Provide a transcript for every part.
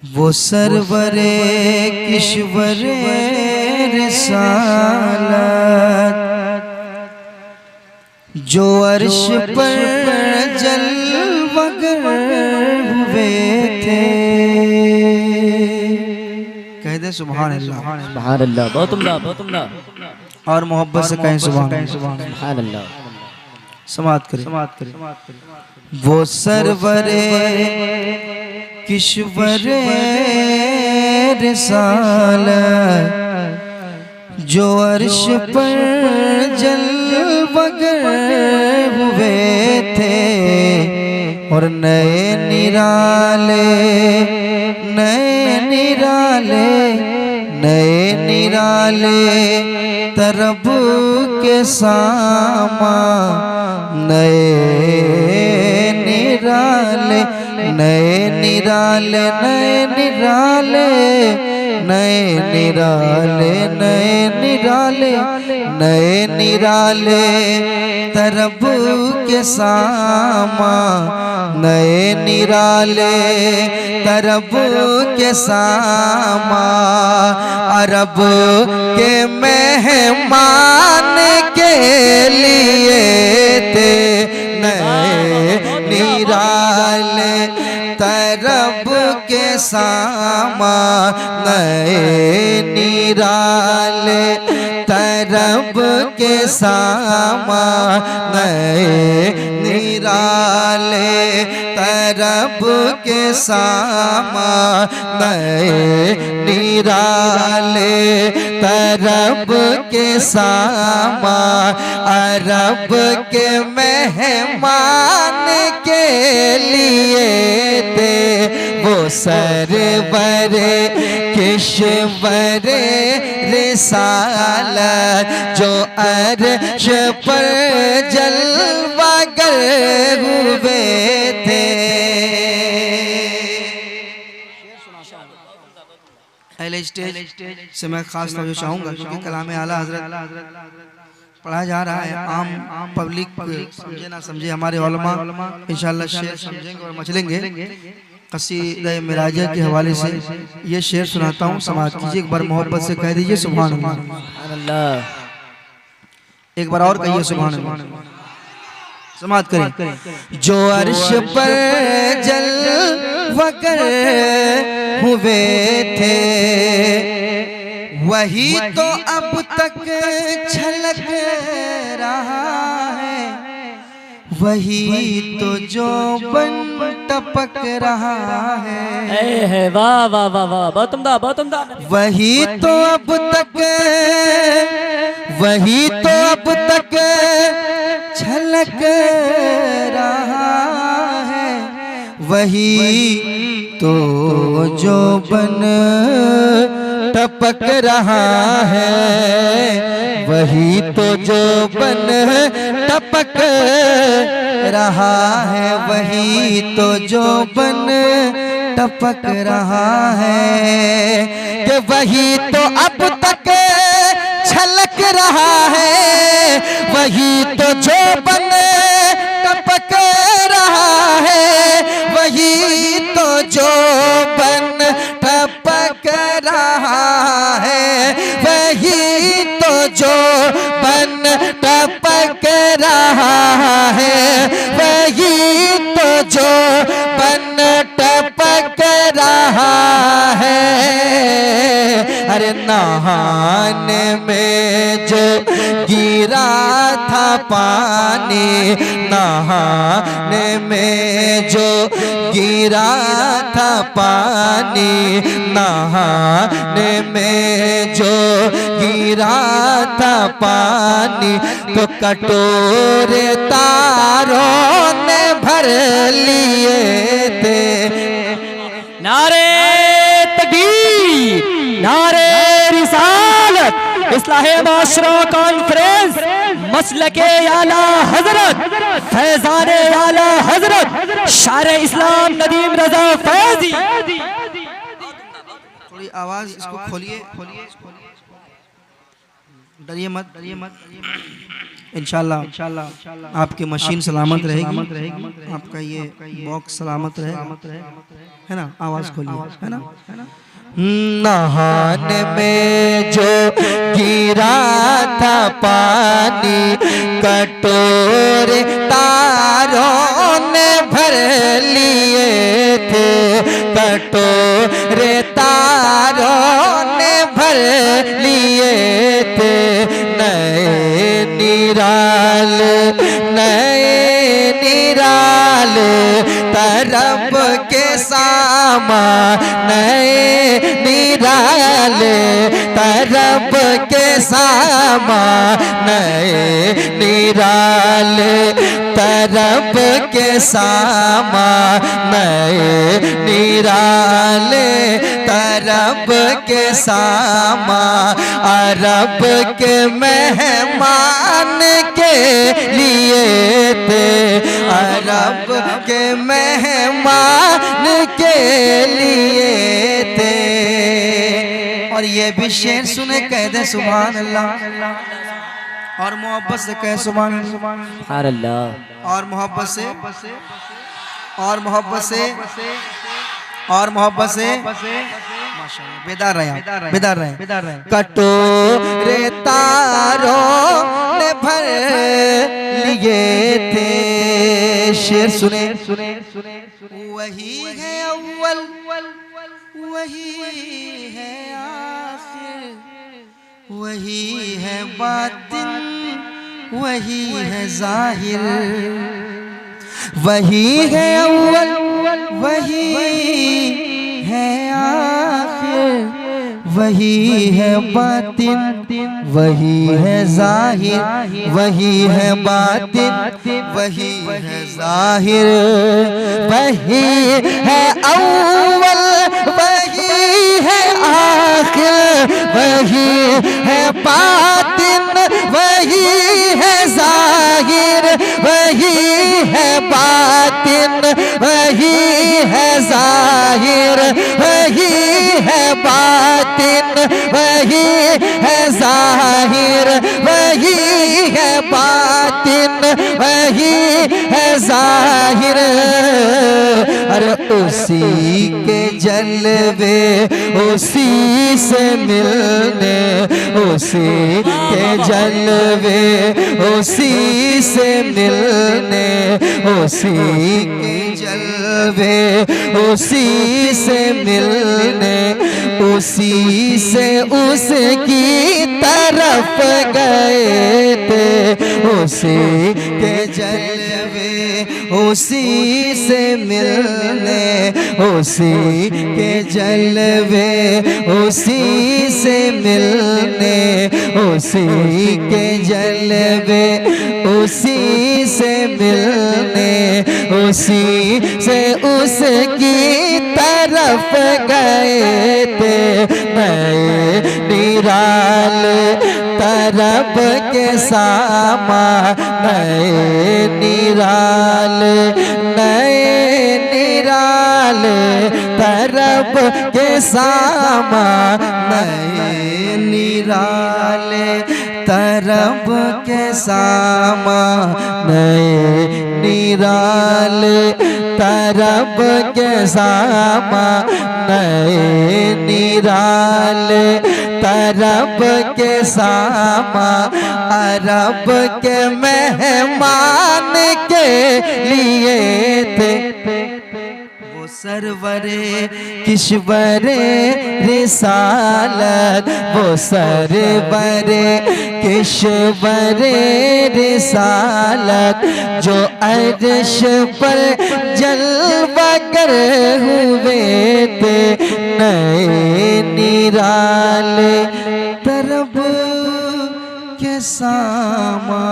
वो सरवरे किश्वरे रिसालत जो अर्श पर जलवगर हुए थे। कह दे सुभान अल्लाह। सुभान अल्लाह। बहुत उम्दा, बहुत उम्दा। और मोहब्बत से कहें सुभान अल्लाह। समात करें। वो सरवरे किश्वरे रिसालत जो अर्श पर जलवगर हुए थे और नए निराले तरब के सामा नए निराले तरब के सामा नए निराले तरब के सामा अरब के मेहमान के लिए थे नए निराले तरब के सामा नए निराले तरब के सामा नए निराले तरब के सामा नए निराले तरब के सामा अरब के मेहमान के लिए थे वो सरवरे किश्वरे रिसालत जो अर्श पर जलवागर हुए थे। अहले स्टेज से मैं खास तवज्जो चाहूँगा क्योंकि कलामे आला हज़रत पढ़ाया जा रहा है। आम पब्लिक समझे ना समझे हमारे उलमा इंशाअल्लाह शेर समझेंगे और मचलेंगे। कसीदा मिराजा के हवाले से ये शेर सुनाता हूँ, समाअत कीजिए। एक बार मोहब्बत से कह दीजिए सुभान अल्लाह। एक बार और कहिए सुभान अल्लाह। समाअत करें। जो अर्श पर जलवगर हुए थे वही तो अब तक छलक रहा है, वही तो जो बन टपक रहा है। वाह वाह वाह वाह, बहुत उम्दा, बहुत उम्दा। वही तो अब तक छलक रहा है, वही तो जो बन टपक रहा है, वही तो जो बन टपक रहा है, वही तो जो बन टपक रहा है कि वही तो अब तक छलक रहा है, वही तो जो बन टपक रहा है, वही तो जो बन टपक रहा है, वही तो जो बन टपक रहा है, वही तो जो बन टपक रहा है। अरे नहाने में जो गिरा था पानी, नहाने में जो गिरा था पानी, नहाने में जो गिरा था पानी तो कटोरे तारों ने भर लिए थे। नारे तकबीर, नारे रिसालत, इस्लाहे माशरा कॉन्फ्रेंस, मसलके आला हजरत, फैजाने आला हजरत, शारे इस्लाम नदीम रजा फैजी। थोड़ी आवाज इसको खोलिए। डरिए मत इंशाल्लाह आपकी मशीन सलामत रहेगी, आपका ये बॉक्स सलामत रहेगा, है ना। आवाज खोलिए, है ना। नहाने में जो गिरा था पानी कटोरे तारों ने भर लिए थे, कटोरे तारों ने भर लिए थे। नए निराले तरफ के सामा, नए निराले तरफ के सामा, नए निराले तरफ के सामा, नए निराले तरफ के सामा। अरब के मेहमान के लिए थे, अरब के मेहमान के लिए थे। और ये भी शेर सुने कह दे सुभान अल्लाह, और मोहब्बत से कह सुभान अल्लाह, और मोहब्बत से, और मोहब्बत से, और मोहब्बत से। माशाअल्लाह, बेदार रहे, बेदार रहे। कटोरे तारों ने भर लिए थे। शेर सुने, वही है अव्वल, वही है आखिर, वही है बातिन, वही है जाहिर। वही है अव्वल, वही है आखिर, वही है बातिन, वही है जाहिर, वही है बातिन, वही है जाहिर। वही है अव्वल, वही है आखिर, वही है बातिन, वही है जाहिर, वही है बातिन, वही है जाहिर, वही है बातिन, वही है जाहिर, वही है बातिन, वही है जाहिर। अरे उसी के जलवे उसी से मिलने, उसी के जलवे उसी से मिलने, उसी के जलवे उसी से मिलने, उसी से उसकी तरफ गए थे। उसी के जलवे उसी से मिलने, उसी के जलवे उसी से मिलने, उसी के जलवे उसी से मिलने, उसी से उसकी तरफ गए थे। नए निराले तरफ के सामा, नए निराले, नए निराले तरफ के सामा, नए निराले तरफ के सामा, नए निराले तरफ के सामा, नए निराले तरफ के सामा। अरब के मेहमान के लिए थे, वो सरवरे किश्वरे रिसालत, वो सरवरे किश्वरे रिसालत, जो अर्श पर जलवा कर हुए थे। नए निराले तरफ के सामा,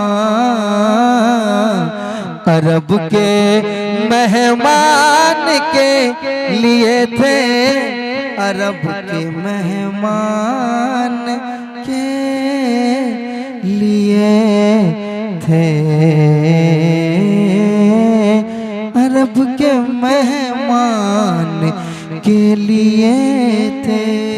अरब के मेहमान के लिए थे, अरब के मेहमान के लिए थे, अरब के मेहमान के लिए थे।